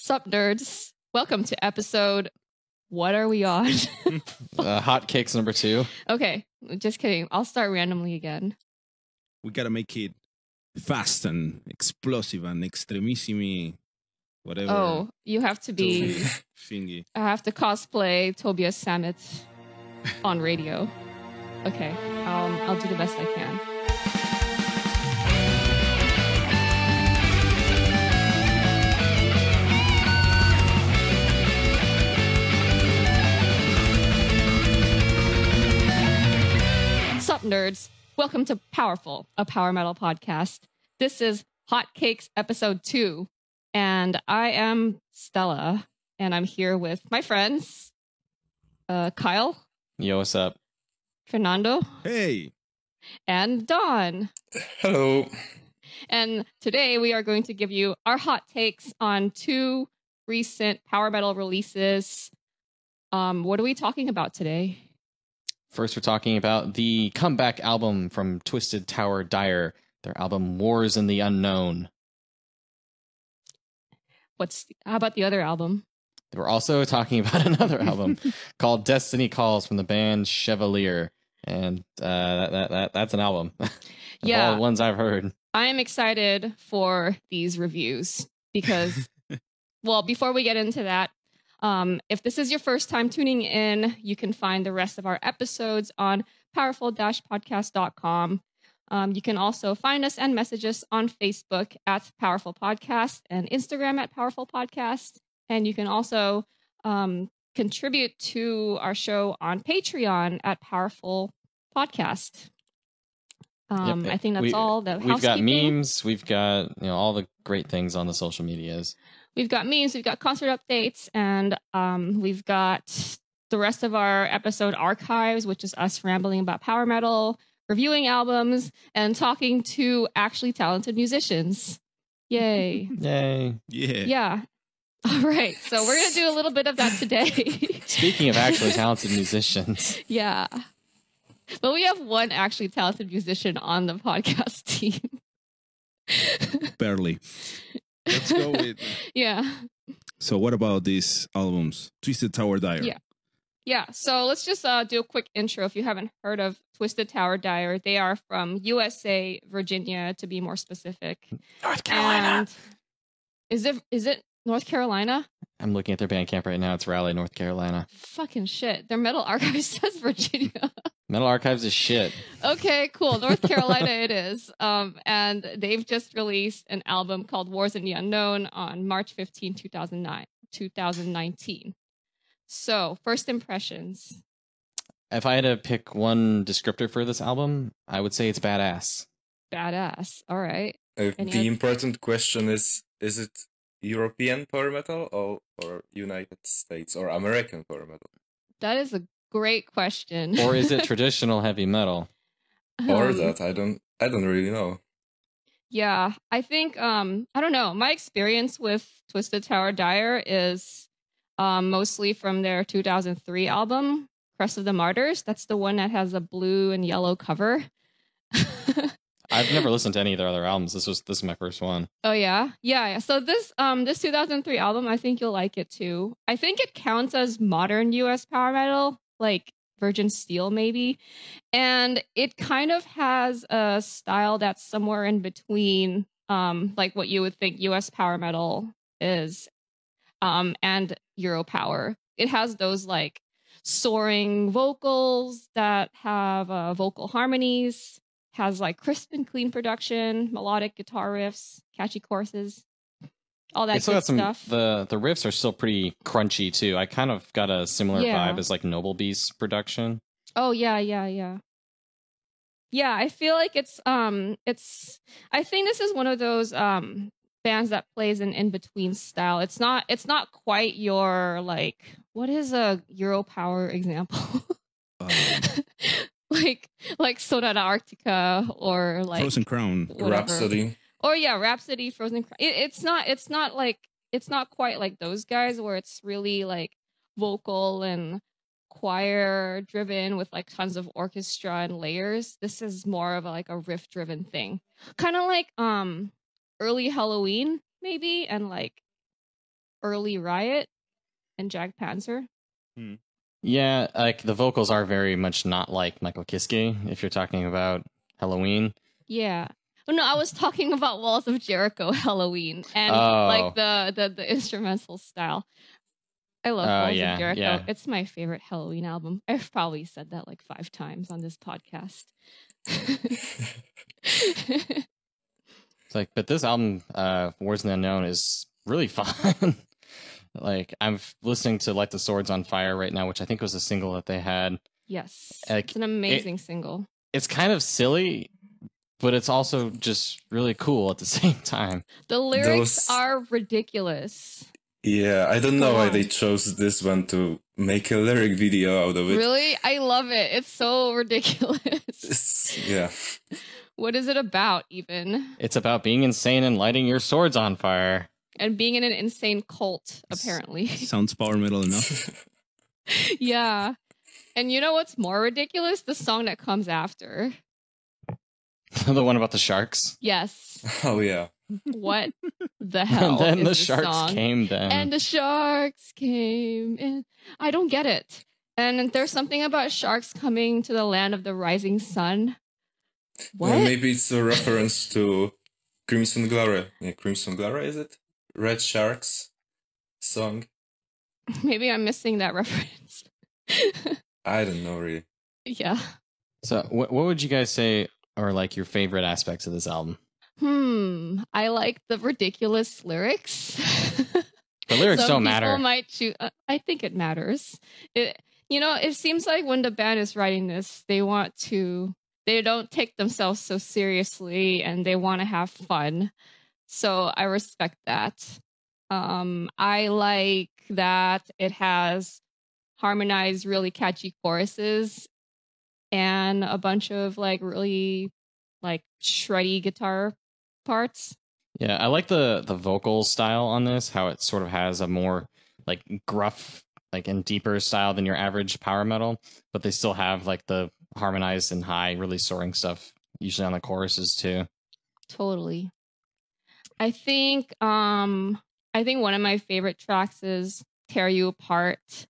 Sup, nerds? Welcome to episode. What are we on? Hotcakes number 2. Okay, just kidding. I'll start randomly again. We gotta make it fast and explosive and extremissimi, whatever. Oh, you have to be. Thingy. I have to cosplay Tobias Sammet on radio. Okay, I'll do the best I can. Sup, nerds? Welcome to Powerful, a power metal podcast. This is Hotcakes episode 2, and I am Stella, and I'm here with my friends, Kyle, Yo, what's up? Fernando, Hey, and Dawn. Hello. And today we are going to give you our hot takes on 2 recent power metal releases. What are we talking about today? First, we're talking about the comeback album from Twisted Tower Dire, their album Wars in the Unknown. How about the other album? We're also talking about another album called Destiny Calls from the band Chevalier, and that's an album. Yeah. All the ones I've heard. I am excited for these reviews because, well, before we get into that, if this is your first time tuning in, you can find the rest of our episodes on powerful-podcast.com. You can also find us and message us on Facebook at Powerful Podcast and Instagram at Powerful Podcast. And you can also contribute to our show on Patreon at Powerful Podcast. Yep. I think that's all. We've got memes. We've got all the great things on the social medias. We've got memes, we've got concert updates, and we've got the rest of our episode archives, which is us rambling about power metal, reviewing albums, and talking to actually talented musicians. Yay. Yay. yeah. Yeah. All right. So we're going to do a little bit of that today. Speaking of actually talented musicians. Yeah. But we have one actually talented musician on the podcast team. Barely. Let's go with. Yeah. So, what about these albums? Twisted Tower Dire. Yeah. Yeah, so let's just do a quick intro. If you haven't heard of Twisted Tower Dire, they are from USA, Virginia, to be more specific. North Carolina. And is it North Carolina? I'm looking at their Bandcamp right now. It's Raleigh, North Carolina. Fucking shit. Their Metal Archive says Virginia. Metal Archives is shit. Okay, cool. North Carolina it is. And they've just released an album called Wars in the Unknown on March 15, 2019. So, first impressions. If I had to pick one descriptor for this album, I would say it's badass. Badass. All right. The important question is it European power metal or United States or American power metal? That is a great question. Or is it traditional heavy metal? Or that I don't really know. Yeah, I think I don't know. My experience with Twisted Tower Dire is mostly from their 2003 album, Crest of the Martyrs. That's the one that has a blue and yellow cover. I've never listened to any of their other albums. This is my first one. Oh yeah. So this 2003 album, I think you'll like it too. I think it counts as modern US power metal, like Virgin Steel maybe. And it kind of has a style that's somewhere in between like what you would think US power metal is and Euro power. It has those like soaring vocals that have vocal harmonies. Has like crisp and clean production, melodic guitar riffs, catchy choruses, all that good stuff. The riffs are still pretty crunchy too. I kind of got a similar vibe as like Noble Beast's production. Oh yeah. Yeah, I feel like it's I think this is one of those bands that plays an in-between style. It's not quite your like what is a Euro power example? like Sonata Arctica or like Frozen Crown, whatever. Rhapsody. Or yeah, Rhapsody, Frozen Crown. It's not quite like those guys where it's really like vocal and choir driven with like tons of orchestra and layers. This is more of a riff driven thing, kind of like early Halloween maybe, and like early Riot and Jag Panzer. Yeah, like the vocals are very much not like Michael Kiske if you're talking about Halloween. Yeah. Oh, no, I was talking about Walls of Jericho Halloween and Oh. like the instrumental style. I love Walls yeah, of Jericho. yeah. It's my favorite Halloween album. I've probably said that like 5 times on this podcast. It's like, but this album, Wars in the Unknown, is really fun. Like, I'm listening to Light the Swords on Fire right now, which I think was a single that they had. Yes. Like, It's an amazing single. It's kind of silly, but it's also just really cool at the same time. The lyrics are ridiculous. Yeah, I don't know Go why on. they chose this one to make a lyric video out of it. Really? I love it. It's so ridiculous. Yeah. What is it about, even? It's about being insane and lighting your swords on fire. And being in an insane cult, apparently. Sounds power metal enough. Yeah. And you know what's more ridiculous? The song that comes after. The one about the sharks. Yes. Oh, yeah. What the hell? And then is the this sharks song? came down. And the sharks came in. I don't get it. And there's something about sharks coming to the land of the rising sun. What? Maybe it's a reference to Crimson Glory. Yeah, Crimson Glory, is it? Red Sharks song. Maybe I'm missing that reference. I don't know, really. Yeah. So, what would you guys say are like your favorite aspects of this album? I like the ridiculous lyrics. The lyrics Some don't matter. people might choose. I think it matters. It seems like when the band is writing this, they don't take themselves so seriously and they want to have fun. So I respect that. I like that it has harmonized, really catchy choruses and a bunch of like really like shreddy guitar parts. Yeah, I like the vocal style on this, how it sort of has a more like gruff, like and deeper style than your average power metal, but they still have like the harmonized and high, really soaring stuff, usually on the choruses too. Totally. I think one of my favorite tracks is Tear You Apart.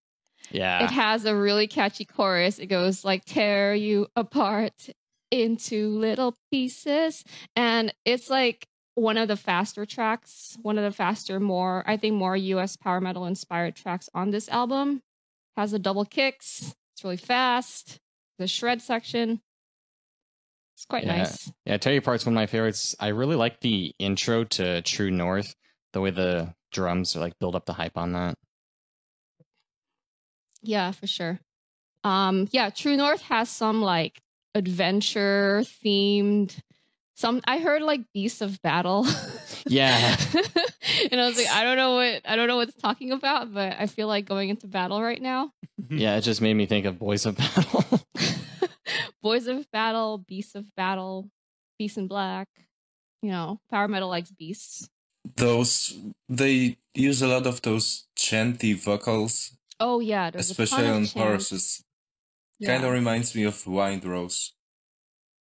Yeah. It has a really catchy chorus. It goes like tear you apart into little pieces. And it's like one of the faster tracks, one of the faster, more US power metal inspired tracks on this album. Has the double kicks. It's really fast. The shred section. It's quite nice. Yeah, Tear You Apart's one of my favorites. I really like the intro to True North, the way the drums are like build up the hype on that. Yeah, for sure. True North has some like adventure themed. I heard like Beasts of Battle. Yeah. And I was like, I don't know what it's talking about, but I feel like going into battle right now. Yeah, it just made me think of Boys of Battle. Boys of Battle, Beasts of Battle, Beast in Black. Power metal likes beasts. They use a lot of those chanty vocals, Oh yeah, there's especially a ton on of chants. choruses. Kind of reminds me of Wind Rose,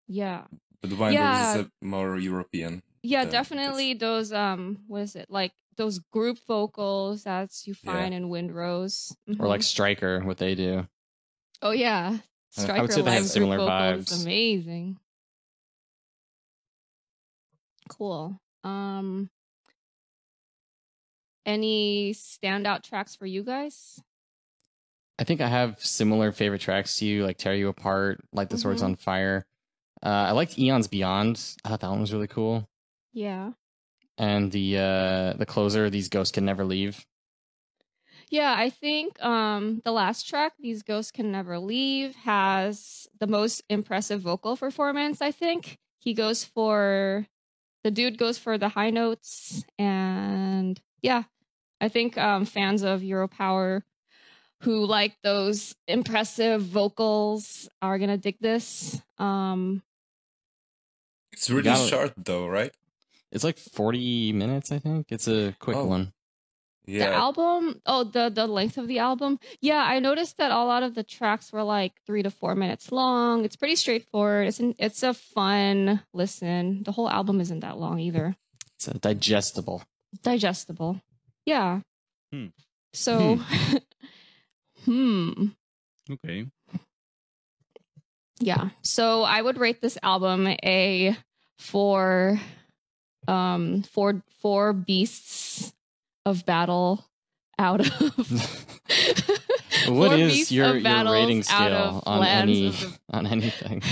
Yeah. but Wind Rose is a more European. Yeah, than definitely those what is it? Like those group vocals that you find in Windrose. Or like Striker, what they do. Oh yeah. I Striker would say they have live similar group vocals vibes. is amazing. Cool. Any standout tracks for you guys? I think I have similar favorite tracks to you, like Tear You Apart, Light the Swords on Fire. I liked Eons Beyond. I thought that one was really cool. Yeah. And the closer, These Ghosts Can Never Leave. Yeah, I think the last track, These Ghosts Can Never Leave, has the most impressive vocal performance, I think. The dude goes for the high notes. And yeah, I think fans of Europower who like those impressive vocals are going to dig this. It's really short though, right? It's like 40 minutes, I think. It's a quick one. Yeah. The album, the length of the album. Yeah, I noticed that a lot of the tracks were like 3 to 4 minutes long. It's pretty straightforward. It's a fun listen. The whole album isn't that long either. It's digestible. Digestible. Yeah. Hmm. So, Okay. yeah. So I would rate this album a four beasts of battle out of What four is beasts your of battles rating out scale of on lands of on anything?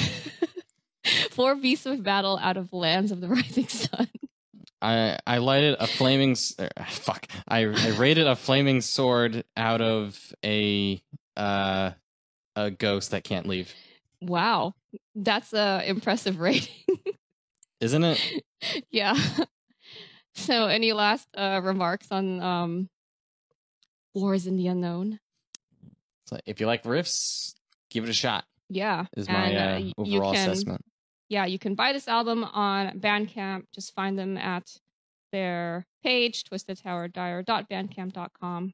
four beasts of battle out of lands of the rising sun. I lighted a flaming fuck. I rated a flaming sword out of a ghost that can't leave. Wow, that's a impressive rating. Isn't it? Yeah. So, any last remarks on Wars in the Unknown? So if you like riffs, give it a shot. Yeah, Is my and, overall assessment. Yeah, you can buy this album on Bandcamp. Just find them at their page, twistedtowerdire.bandcamp.com.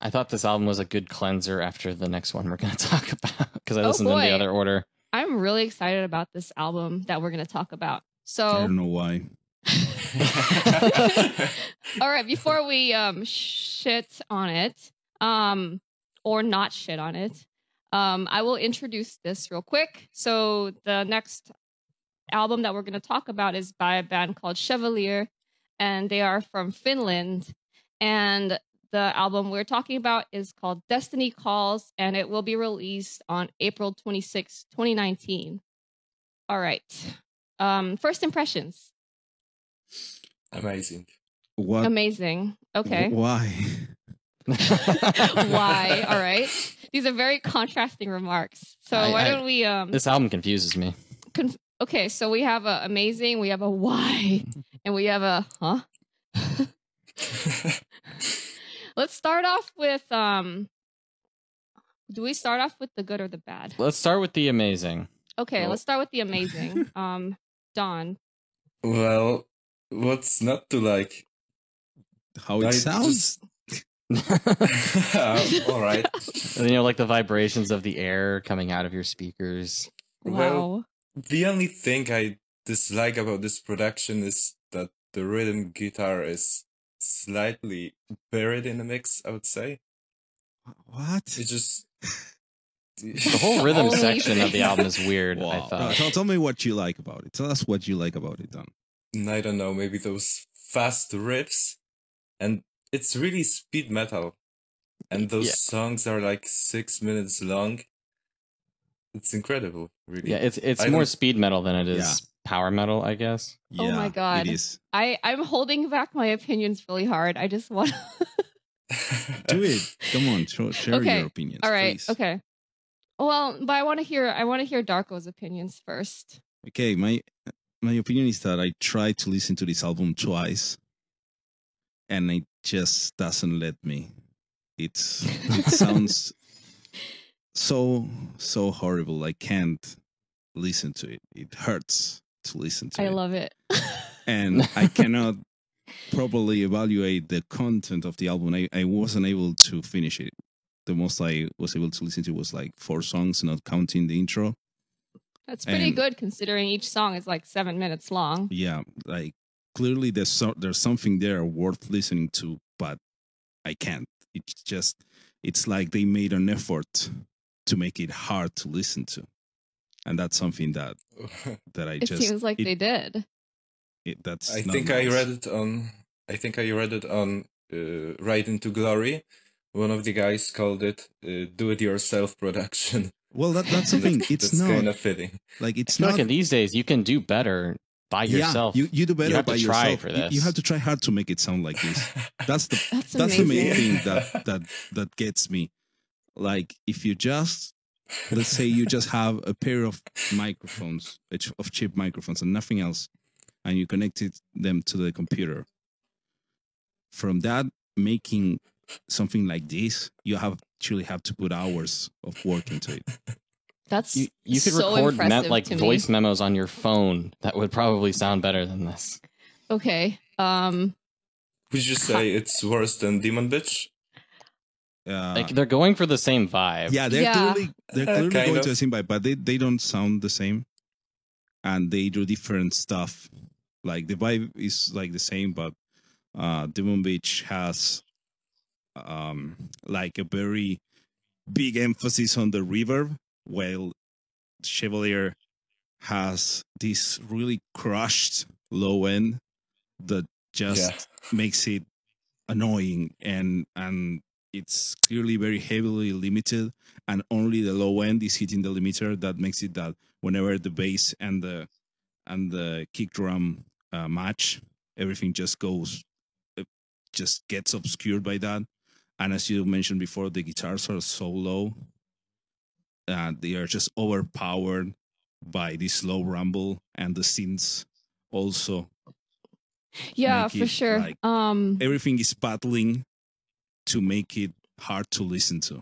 I thought this album was a good cleanser after the next one we're going to talk about because I listened in the other order. I'm really excited about this album that we're going to talk about. So I don't know why. All right, before we shit on it, or not shit on it, I will introduce this real quick. So the next album that we're going to talk about is by a band called Chevalier, and they are from Finland. And the album we're talking about is called Destiny Calls, and it will be released on April 26, 2019. All right. First impressions. Amazing. What? Amazing. Okay. Why? Why? All right. These are very contrasting remarks. So why don't we This album confuses me. Okay, so we have a amazing, we have a why, and we have a huh? Let's start off with do we start off with the good or the bad? Let's start with the amazing. Okay, let's start with the amazing. Don. Well, what's not to like? How it sounds? All right. And, like the vibrations of the air coming out of your speakers. Wow. Well, the only thing I dislike about this production is that the rhythm guitar is slightly buried in the mix, I would say. What? It just... The whole rhythm Holy section of the album is weird, I Wow. thought. Tell me what you like about it. Tell us what you like about it, Don. I don't know, maybe those fast riffs. And it's really speed metal. And those songs are like 6 minutes long. It's incredible, really. Yeah, it's more speed metal than it is power metal, I guess. Yeah, Oh my God. It is. I'm holding back my opinions really hard. I just want Do it. Come on, share Okay. your opinions. All right. Please. Okay. Well, but I want to hear Darko's opinions first. Okay, my opinion is that I tried to listen to this album twice, and it just doesn't let me. It sounds so horrible. I can't listen to it. It hurts to listen to it. I love it. And I cannot properly evaluate the content of the album. I wasn't able to finish it. The most I was able to listen to was like 4 songs, not counting the intro. That's pretty good considering each song is like 7 minutes long. Yeah, like clearly there's something there worth listening to, but I can't. It's like they made an effort to make it hard to listen to, and that's something that It seems like they did. I think I read it on Ride into Glory. One of the guys called it do-it-yourself production. Well, that's the thing. It's not kind of fitting. like it's I feel not. like in these days you can do better by yourself. Yeah, you do better You have by to try yourself. for this. You have to try hard to make it sound like this. That's That's the main amazing. thing that gets me. Like if you just, let's say you just have a pair of microphones, of cheap microphones and nothing else, and you connected them to the computer. From that, making something like this, you actually have to put hours of work into it. That's You could so record impressive to me. voice memos on your phone that would probably sound better than this. Okay. Would you say it's worse than Demon Bitch? Like they're going for the same vibe. Yeah, they're clearly kind going of. to the same vibe, but they don't sound the same, and they do different stuff. Like the vibe is like the same, but Demon Beach has like a very big emphasis on the reverb, while Chevalier has this really crushed low end that just makes it annoying, and it's clearly very heavily limited, and only the low end is hitting the limiter. That makes it that whenever the bass and the kick drum match, everything just goes, just gets obscured by that. And as you mentioned before, the guitars are so low that they are just overpowered by this low rumble, and the synths also. Yeah, make for it, sure. like, everything is battling to make it hard to listen to.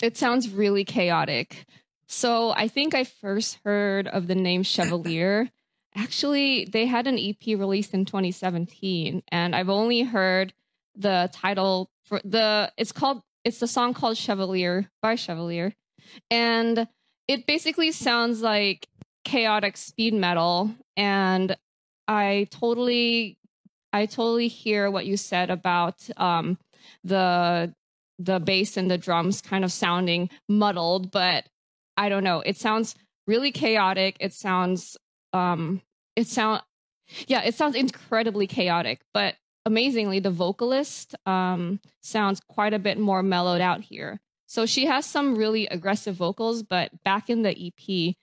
It sounds really chaotic. So I think I first heard of the name Chevalier. Actually, they had an EP released in 2017, and I've only heard the title for it's the song called Chevalier by Chevalier. And it basically sounds like chaotic speed metal, and I totally hear what you said about the bass and the drums kind of sounding muddled, but I don't know. It sounds really chaotic. It sounds incredibly chaotic, but amazingly the vocalist sounds quite a bit more mellowed out here. So she has some really aggressive vocals, but back in the EP,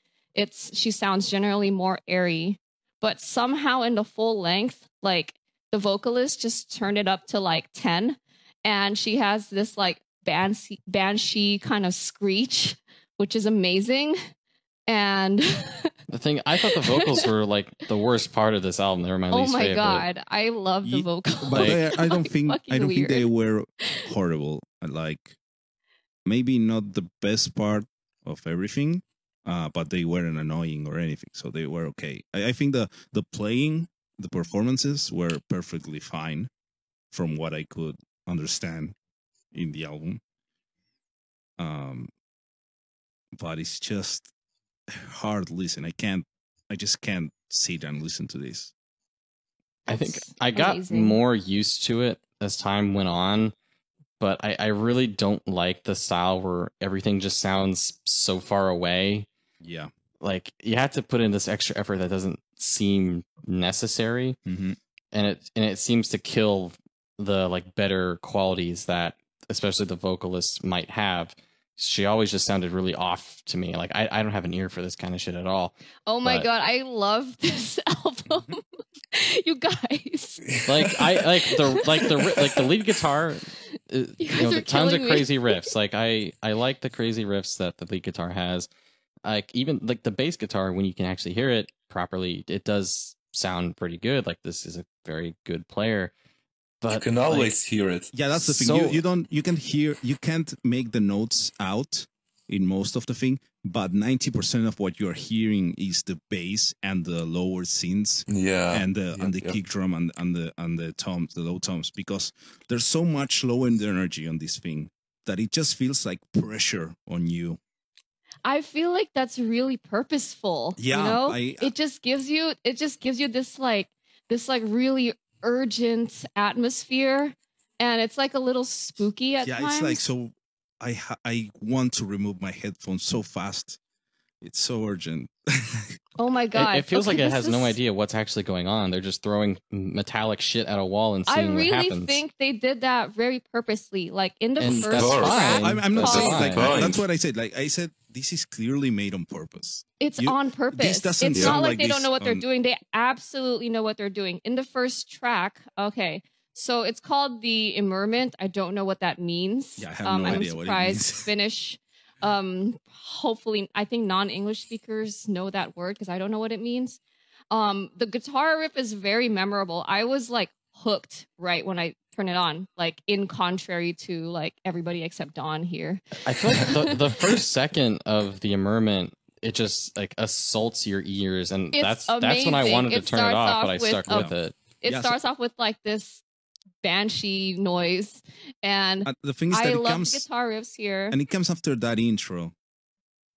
she sounds generally more airy. But somehow in the full length, like the vocalist just turned it up to like 10, and she has this like banshee kind of screech, which is amazing. And the thing, I thought the vocals were like the worst part of this album. They were my least favorite. Oh my god, I love the vocals. But I don't think weird. they were horrible. Like, maybe not the best part of everything, but they weren't annoying or anything, so they were okay. I think the playing, the performances were perfectly fine from what I could understand in the album. But it's just hard to listen. I just can't sit and listen to this. I think I got amazing. more used to it as time went on, but I really don't like the style where everything just sounds so far away. Yeah. Like, you have to put in this extra effort that doesn't seem necessary. Mm-hmm. And it seems to kill the like better qualities that especially the vocalist might have. She always just sounded really off to me. Like, I don't have an ear for this kind of shit at all. Oh my god, I love this album. You guys. Like, I like the lead guitar. The tons of crazy riffs. Like, I like the crazy riffs that the lead guitar has. Like, even like the bass guitar, when you can actually hear it properly, it does sound pretty good. Like, this is a very good player. But you can always hear it. Yeah, that's the thing. You can't make the notes out in most of the thing, but 90% of what you're hearing is the bass and the lower synths, and the kick drum and the toms, the low toms, because there's so much low end energy on this thing that it just feels like pressure on you. I feel like that's really purposeful. Yeah, you know? It just gives you this really urgent atmosphere, and it's like a little spooky at times. Yeah, it's like, so I want to remove my headphones so fast. It's so urgent. Oh my god. It feels like it has no idea what's actually going on. They're just throwing metallic shit at a wall and seeing what happens. I really think they did that very purposely. Like in the first track. I'm not saying like that's what I said. Like, I said, this is clearly made on purpose. It's on purpose. It's not like they don't know what they're doing. They absolutely know what they're doing. In the first track, okay, so it's called the Immurement. I don't know what that means. Yeah, I have no idea what it means. Finnish. Hopefully, I think non-English speakers know that word because I don't know what it means. The guitar riff is very memorable. I was like hooked right when I turn it on, like in contrary to like everybody except Don here. I feel like the first second of the Immurement, it just like assaults your ears, and that's when I wanted to turn it off, but I stuck with it. It starts off with like this banshee noise, and the thing is that I love guitar riffs here, and it comes after that intro,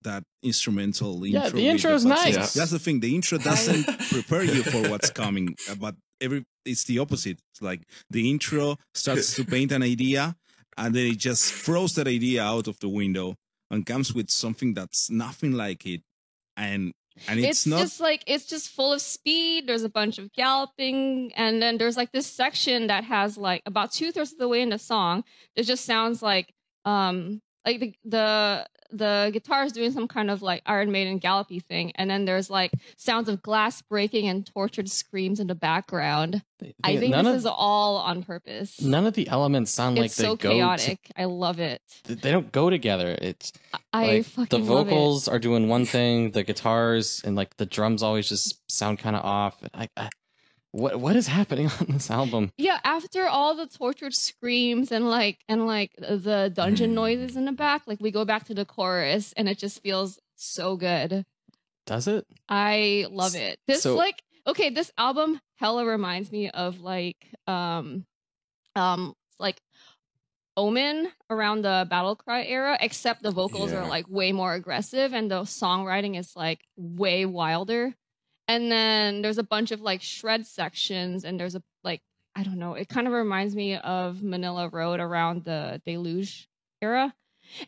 that instrumental intro. Yeah, the intro is nice. Yeah. That's the thing. The intro doesn't prepare you for what's coming, but it's the opposite. It's like the intro starts to paint an idea, and then it just throws that idea out of the window and comes with something that's nothing like it, and it's not just like it's just full of speed. There's a bunch of galloping, and then there's like this section that has like about 2/3 of the way in the song. It just sounds like the guitar is doing some kind of like Iron Maiden gallopy thing, and then there's like sounds of glass breaking and tortured screams in the background. I think this is all on purpose. None of the elements sound like they so go chaotic. I love it. They don't go together. It's I like fucking the vocals are doing one thing, the guitars and like the drums always just sound kind of off. What is happening on this album? Yeah, after all the tortured screams and the dungeon noises in the back, like we go back to the chorus and it just feels so good. Does it? I love it. This this album hella reminds me of like Omen around the Battle Cry era, except the vocals are like way more aggressive and the songwriting is like way wilder. And then there's a bunch of like shred sections, and there's a like, I don't know, it kind of reminds me of Manila Road around the Deluge era.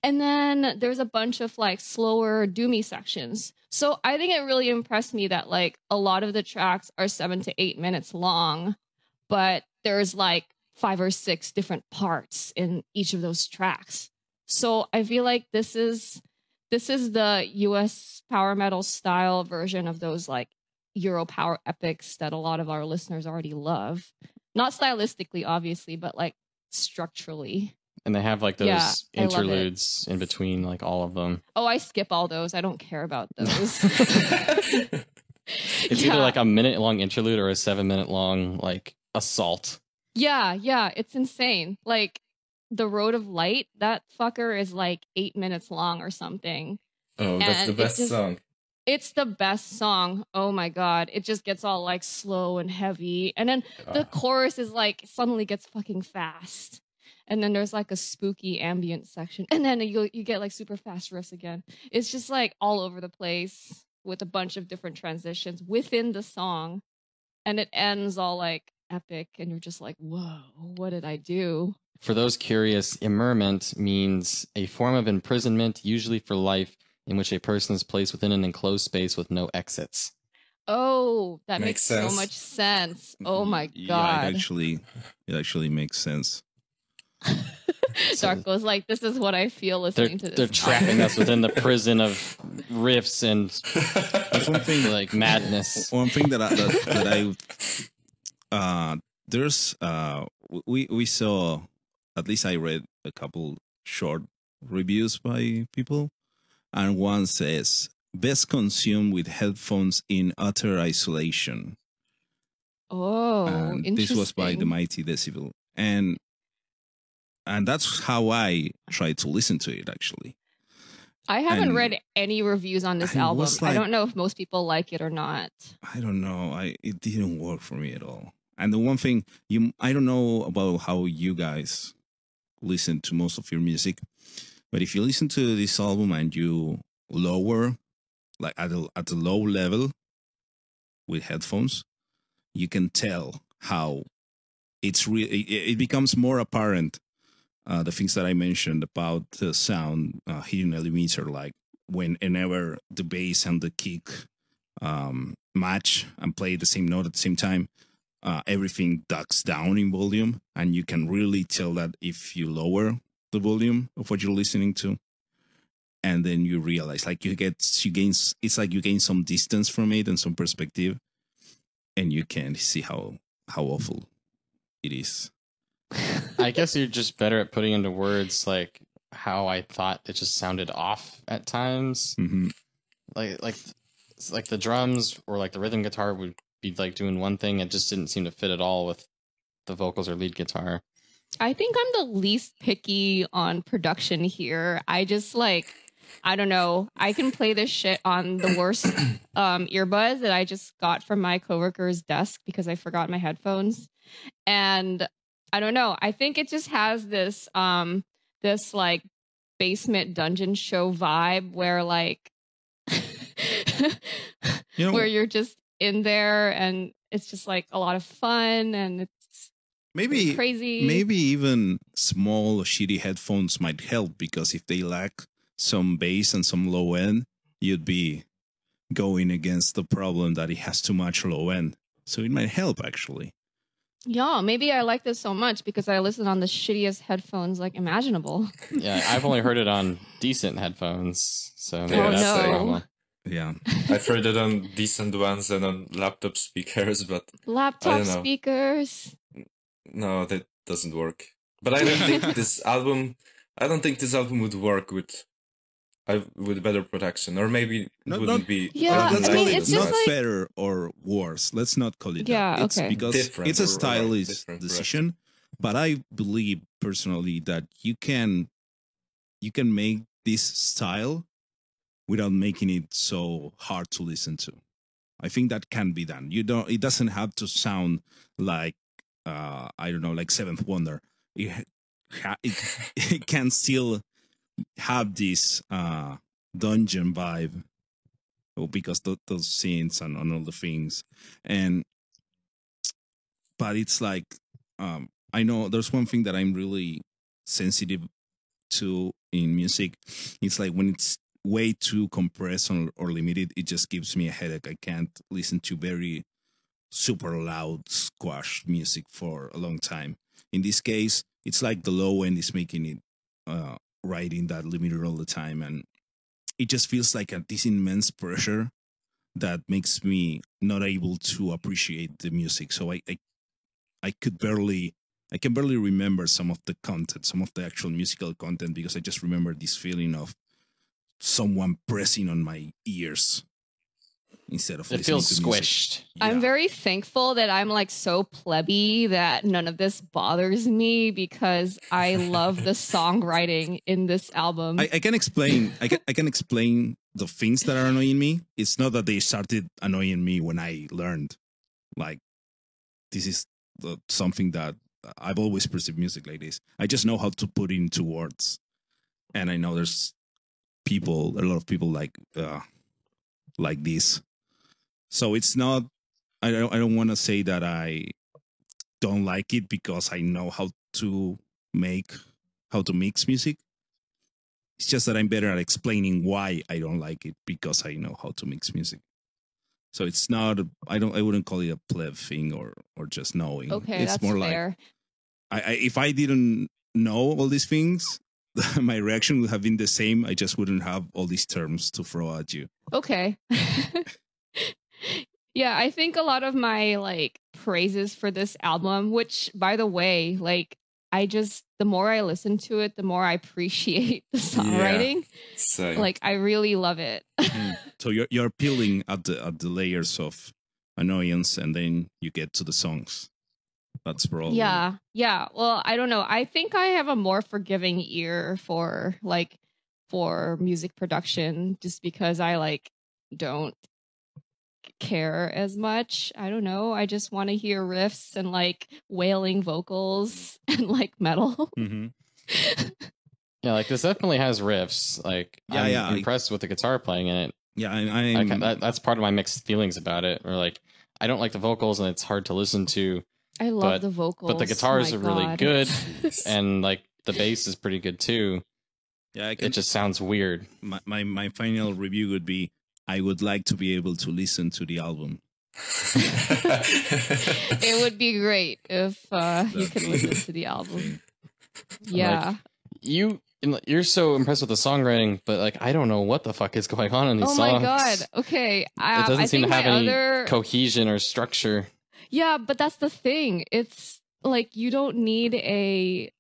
And then there's a bunch of like slower doomy sections. So I think it really impressed me that like a lot of the tracks are 7 to 8 minutes long, but there's like 5 or 6 different parts in each of those tracks. So I feel like this is the US power metal style version of those like Euro power epics that a lot of our listeners already love. Not stylistically, obviously, but like structurally. And they have like those interludes in between like all of them. Oh, I skip all those. I don't care about those. It's either like a minute-long interlude or a 7-minute long like assault. Yeah, it's insane. Like the Road of Light, that fucker is like 8 minutes long or something. Oh, that's the best song. It's the best song. Oh my god. It just gets all like slow and heavy. And then the chorus is like suddenly gets fucking fast. And then there's like a spooky ambient section. And then you get like super fast riffs again. It's just like all over the place with a bunch of different transitions within the song. And it ends all like epic. And you're just like, whoa, what did I do? For those curious, immurement means a form of imprisonment, usually for life, in which a person is placed within an enclosed space with no exits. Oh, that makes so much sense. Oh my god. Yeah, it actually makes sense. Darko's like, this is what I feel listening to this. They're trapping us within the prison of riffs and That's one thing, like madness. One thing that we saw, at least I read a couple short reviews by people, and one says best consumed with headphones in utter isolation. Oh, and interesting. This was by the Mighty Decibel, and that's how I tried to listen to it. Actually, I haven't read any reviews on this album. I don't know if most people like it or not. I don't know. It didn't work for me at all. And the one thing I don't know about how you guys listen to most of your music, but if you listen to this album and you lower, like at a low level with headphones, you can tell how it becomes more apparent. The things that I mentioned about the sound hitting a limiter, like whenever the bass and the kick match and play the same note at the same time, everything ducks down in volume, and you can really tell that if you lower the volume of what you're listening to, and then you realize like you gain some distance from it and some perspective, and you can see how awful it is. I guess you're just better at putting into words like how I thought it just sounded off at times. Mm-hmm. Like the drums or like the rhythm guitar would be like doing one thing. It just didn't seem to fit at all with the vocals or lead guitar. I think I'm the least picky on production here. I just like, I don't know. I can play this shit on the worst earbuds that I just got from my coworker's desk because I forgot my headphones. And I don't know. I think it just has this this like basement dungeon show vibe where like where you're just in there and it's just like a lot of fun and Maybe crazy. maybe even small shitty headphones might help, because if they lack some bass and some low end, you'd be going against the problem that it has too much low end. So it might help actually. Yeah, maybe I like this so much because I listen on the shittiest headphones like imaginable. Yeah, I've only heard it on decent headphones, so maybe Oh, that's the no. problem. Yeah. I've heard it on decent ones and on laptop speakers, but I Laptop don't know. speakers. no, that doesn't work. But I don't think this album. I don't think this album would work with better production, or maybe it Not- wouldn't not- be. Yeah, I Let's wouldn't call like it it's as just not much. like- better or worse. Let's not call it Yeah, that. It's okay. because Different it's a or stylish different, decision. But I believe personally that you can make this style without making it so hard to listen to. I think that can be done. It doesn't have to sound like I don't know, like Seventh Wonder. It can still have this dungeon vibe, because those scenes and all the things. But it's like, I know there's one thing that I'm really sensitive to in music. It's like when it's way too compressed or limited, it just gives me a headache. I can't listen to very super loud squash music for a long time. In this case, it's like the low end is making it right in that limiter all the time, and it just feels like this immense pressure that makes me not able to appreciate the music. So I can barely remember some of the content, some of the actual musical content, because I just remember this feeling of someone pressing on my ears instead of It listening feels to music. squished. I'm Yeah. very thankful that I'm like so plebby that none of this bothers me because I love the songwriting in this album. I can explain. I can explain the things that are annoying me. It's not that they started annoying me when I learned. Like, this is something that I've always perceived music like this. I just know how to put it into words, and I know there's a lot of people like this. So it's not. I don't want to say that I don't like it because I know how to mix music. It's just that I'm better at explaining why I don't like it because I know how to mix music. So it's not. I wouldn't call it a pleb thing or just knowing. Okay, it's that's more fair. like if I didn't know all these things, my reaction would have been the same. I just wouldn't have all these terms to throw at you. Okay. Yeah, I think a lot of my like praises for this album, which by the way, like the more I listen to it, the more I appreciate the songwriting. Same. Like I really love it. So you're peeling at the layers of annoyance, and then you get to the songs. That's probably Yeah. Well, I don't know. I think I have a more forgiving ear for music production just because I like don't care as much. I don't know. I just want to hear riffs and like wailing vocals and like metal. Mm-hmm. Yeah, like this definitely has riffs. Like I'm impressed with the guitar playing in it. Yeah, That's part of my mixed feelings about it. Or like I don't like the vocals and it's hard to listen to. I love the vocals. But the guitars My are really God. good, and like the bass is pretty good too. yeah. It just sounds weird. My final review would be: I would like to be able to listen to the album. It would be great if you could listen to the album. Yeah. You're so impressed with the songwriting, but like I don't know what the fuck is going on in these Oh songs. my God. Okay. It doesn't I seem think to have my any other cohesion or structure. Yeah, but that's the thing. It's like you don't need a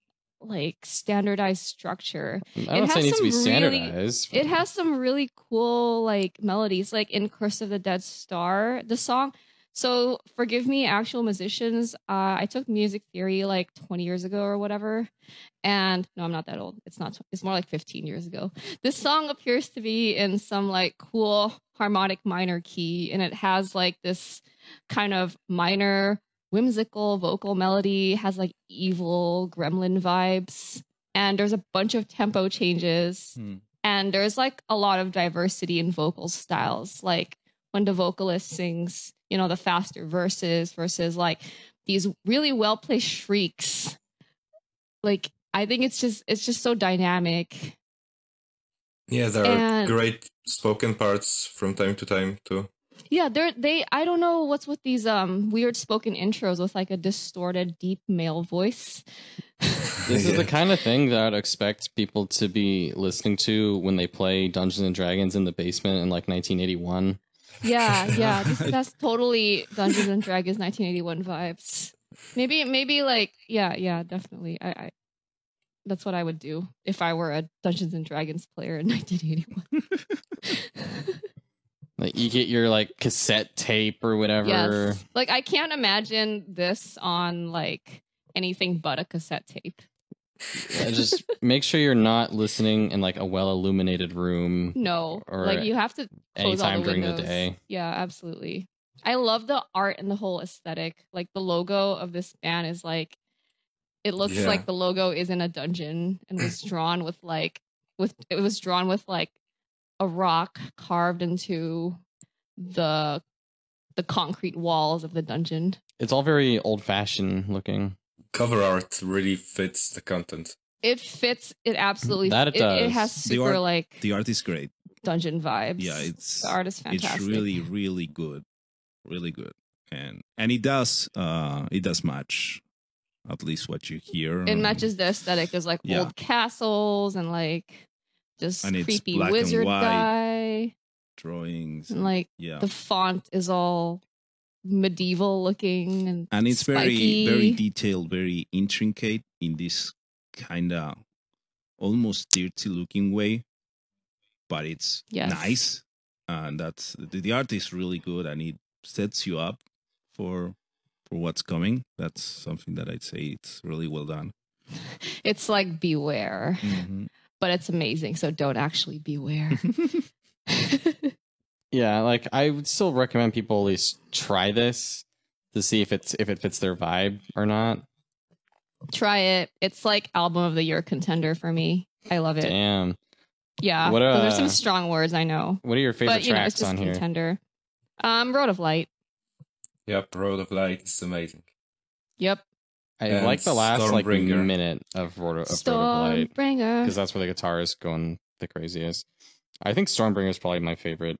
like standardized structure. I don't say it needs to be some really- standardized. It has some really cool like melodies, like in Curse of the Dead Star, the song. So forgive me, actual musicians. I took music theory like 20 years ago or whatever. And no, I'm not that old. It's not. It's more like 15 years ago. This song appears to be in some like cool harmonic minor key, and it has like this kind of minor whimsical vocal melody, has like evil gremlin vibes, and there's a bunch of tempo changes, and there's like a lot of diversity in vocal styles. Like when the vocalist sings, you know, the faster verses versus like these really well placed shrieks. Like I think it's just so dynamic. Yeah, there And- are great spoken parts from time to time too. Yeah, they I don't know what's with these weird spoken intros with like a distorted deep male voice. This is Yeah. the kind of thing that I'd expect people to be listening to when they play Dungeons and Dragons in the basement in like 1981. Yeah, that's totally Dungeons and Dragons 1981 vibes. Maybe like yeah, definitely. I that's what I would do if I were a Dungeons and Dragons player in 1981. Like you get your like cassette tape or whatever. Yes. Like I can't imagine this on like anything but a cassette tape. Yeah, just make sure you're not listening in like a well illuminated room No. Or Like you have to close all anytime the during the windows. day. Yeah, absolutely. I love the art and the whole aesthetic. Like the logo of this band is like it looks Yeah. like the logo is in a dungeon and was drawn with a rock carved into the concrete walls of the dungeon. It's all very old fashioned looking. Cover art really fits the content. It fits. It absolutely. That it It does. has The super art- like The art is great. dungeon vibes. Yeah, it's the art is fantastic. It's really, really good, really good, and it does match at least what you hear. It matches the aesthetic. There's like Yeah. old castles and like just And it's creepy black and wizard white. guy. drawings. And like Yeah, the font is all medieval looking and it's spiky. very detailed, very intricate in this kind of almost dirty looking way, but it's Yes. nice, and that's the art is really good, and it sets you up for what's coming. That's something that I'd say it's really well done. It's like beware, Mhm. but it's amazing. So don't actually beware. Yeah, like I would still recommend people at least try this to see if it fits their vibe or not. Try it. It's like album of the year contender for me. I love it. Damn. Yeah. What, Those are some strong words, I know. What are your favorite But you know, it's tracks just on here? contender. Road of Light. Yep, Road of Light is amazing. Yep. I And like the last like Stormbringer. minute of Road of Light Stormbringer. because that's where the guitar is going the craziest. I think Stormbringer is probably my favorite.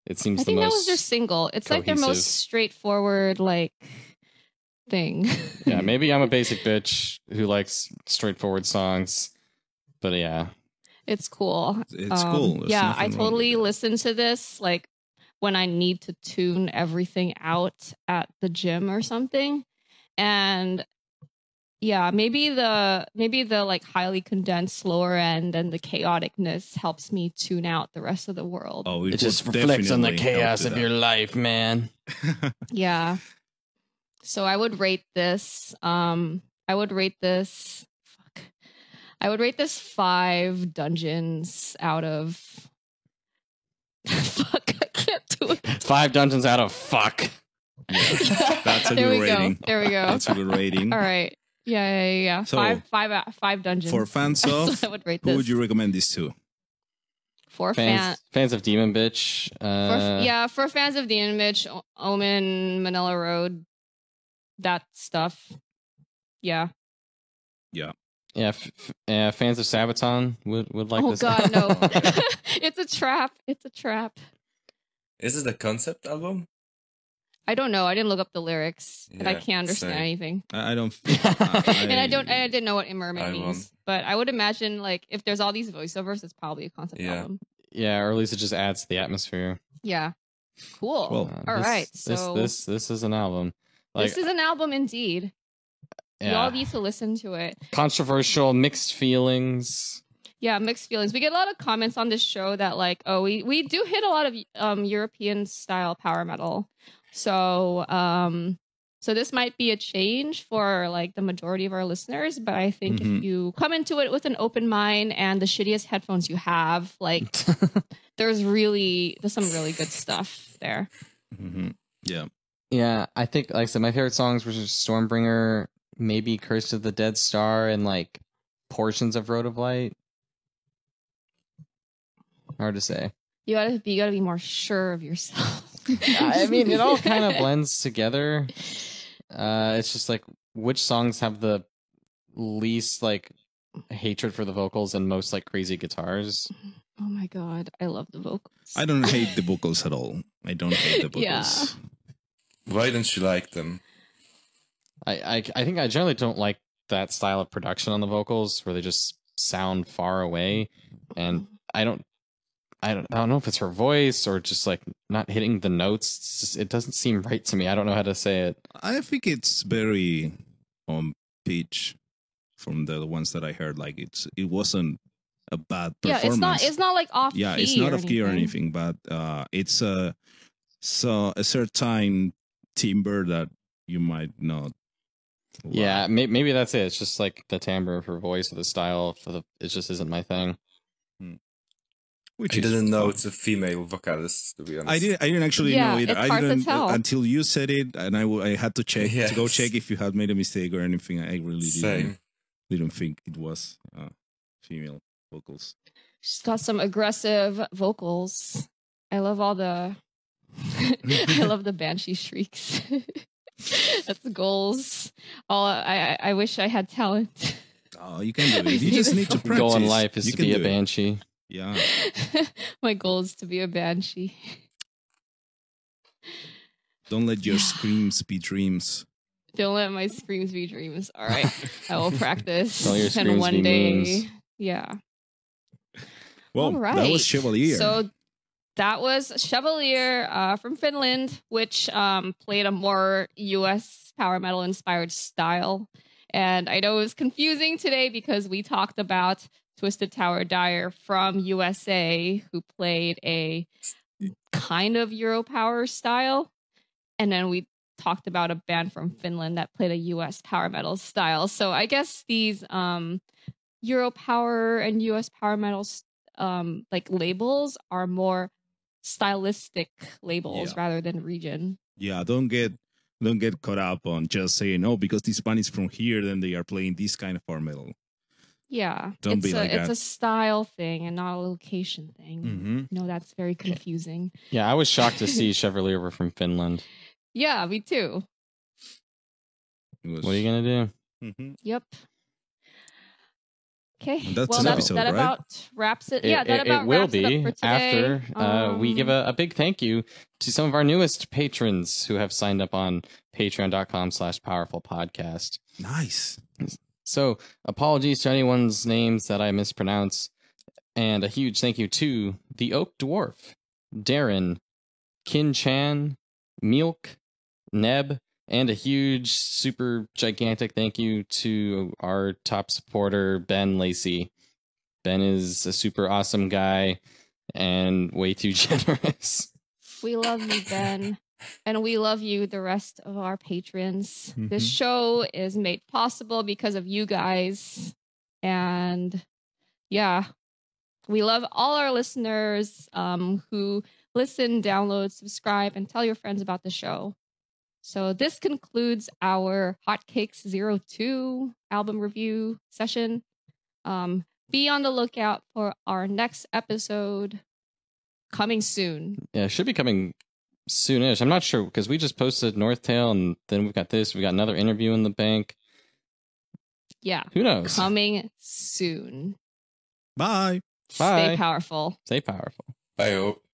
It seems I the think that was most. their single. It's like their cohesive. most straightforward like thing. Yeah, maybe I'm a basic bitch who likes straightforward songs, but yeah, It's cool. It's cool. There's Yeah, nothing I wrong totally with listen to this like when I need to tune everything out at the gym or something. And yeah, maybe the like highly condensed slower end and the chaoticness helps me tune out the rest of the world. Oh, it just reflects on the chaos of your life, man. Yeah. So I would rate this. I would rate this 5 dungeons out of fuck, I can't do it. 5 dungeons out of fuck. That's a There good we rating. go. There we go. That's a good rating. All right. Yeah. So, Five dungeons. For fans That's of, what I would rate who this. would you recommend this to? For fans. Fans of Demon Bitch. For fans of Demon Bitch, Omen, Manila Road, that stuff. Yeah. Yeah, fans of Sabaton would like Oh this. God, no! It's a trap. It's a trap. Is it a concept album? I don't know. I didn't look up the lyrics, and I Yeah, can't understand same. anything. I don't. And I didn't know what immerment I means. won't. But I would imagine, like, if there's all these voiceovers, it's probably a concept Yeah. album. Yeah, or at least it just adds to the atmosphere. Yeah. Cool. Well, All this, right. this So this is an album. Like, this is an album indeed. yeah, Y'all need to listen to it. controversial, mixed feelings. Yeah, mixed feelings. We get a lot of comments on this show that like, oh, we do hit a lot of European style power metal. So so this might be a change for like the majority of our listeners, but I think Mhm. if you come into it with an open mind and the shittiest headphones you have, like there's some really good stuff there. Mhm. Yeah. Yeah, I think, like I said, my favorite songs were just Stormbringer, maybe Curse of the Dead Star, and like portions of Road of Light. Hard to say. You gotta be more sure of yourself. I mean, it all kind of blends together. It's just like which songs have the least like hatred for the vocals and most like crazy guitars. Oh my god, I love the vocals. I don't hate the vocals at all. I don't hate the vocals. Yeah. Why don't you like them? I think I generally don't like that style of production on the vocals where they just sound far away, and I don't know if it's her voice or just like not hitting the notes. It's just, it doesn't seem right to me. I don't know how to say it. I think it's very on pitch from the ones that I heard. Like it wasn't a bad performance. It's not like off. Yeah, key it's not or off key or anything. anything, but it's a certain timbre that you might not. Yeah, maybe that's it. It's just like the timbre of her voice or the style. It just isn't my thing. Which I is didn't know fun. it's a female vocalist, to be honest. I didn't actually Yeah, know it. it's I hard to didn't tell. until you said it, and I had to check to go Yes. check if you had made a mistake or anything. I really Same. didn't think it was female vocals. She's got some aggressive vocals. I love all the. I love the banshee shrieks. That's the goals. I wish I had talent. Oh, you can do My it. You just favorite need to song. practice. Goal in life is You to can be a do it. banshee. Yeah. My goal is to be a banshee. Don't let your screams be dreams. Don't let my screams be dreams. All right, I will practice. Don't let your and screams one be day, memes. yeah. Well, All right. that was Chevalier. So that was Chevalier from Finland, which played a more US power metal inspired style. And I know it was confusing today because we talked about Twisted Tower Dyer from USA, who played a kind of Euro power style. And then we talked about a band from Finland that played a US power metal style. So I guess these Euro power and US power metal like labels are more stylistic labels rather than region. Yeah, don't get caught up on just saying, oh, because this band is from here, then they are playing this kind of power metal. Yeah, Don't be like it's that. a style thing and not a location thing. Mm-hmm. No, that's very confusing. Yeah, I was shocked to see Chevalier were from Finland. Yeah, me too. What are you gonna do? Mm-hmm. Yep. Okay. And that's well, an that, episode, that right? about wraps it. Yeah, that about it will wraps it be up for today. after we give a big thank you to some of our newest patrons who have signed up on patreon.com/powerfulpodcast. Nice. So apologies to anyone's names that I mispronounce, and a huge thank you to the Oak Dwarf, Darren, Kin Chan, Milk, Neb, and a huge, super gigantic thank you to our top supporter, Ben Lacey. Ben is a super awesome guy and way too generous. We love you, Ben. And we love you, the rest of our patrons. This Mhm. show is made possible because of you guys. And yeah, we love all our listeners who listen, download, subscribe, and tell your friends about the show. So this concludes our Hotcakes 02 album review session. Be on the lookout for our next episode coming soon. Yeah, it should be coming soonish. I'm not sure because we just posted North Tail and then we've got this. We got another interview in the bank. Yeah, Who knows? coming soon. Bye. Bye. Stay powerful. Stay powerful. Bye.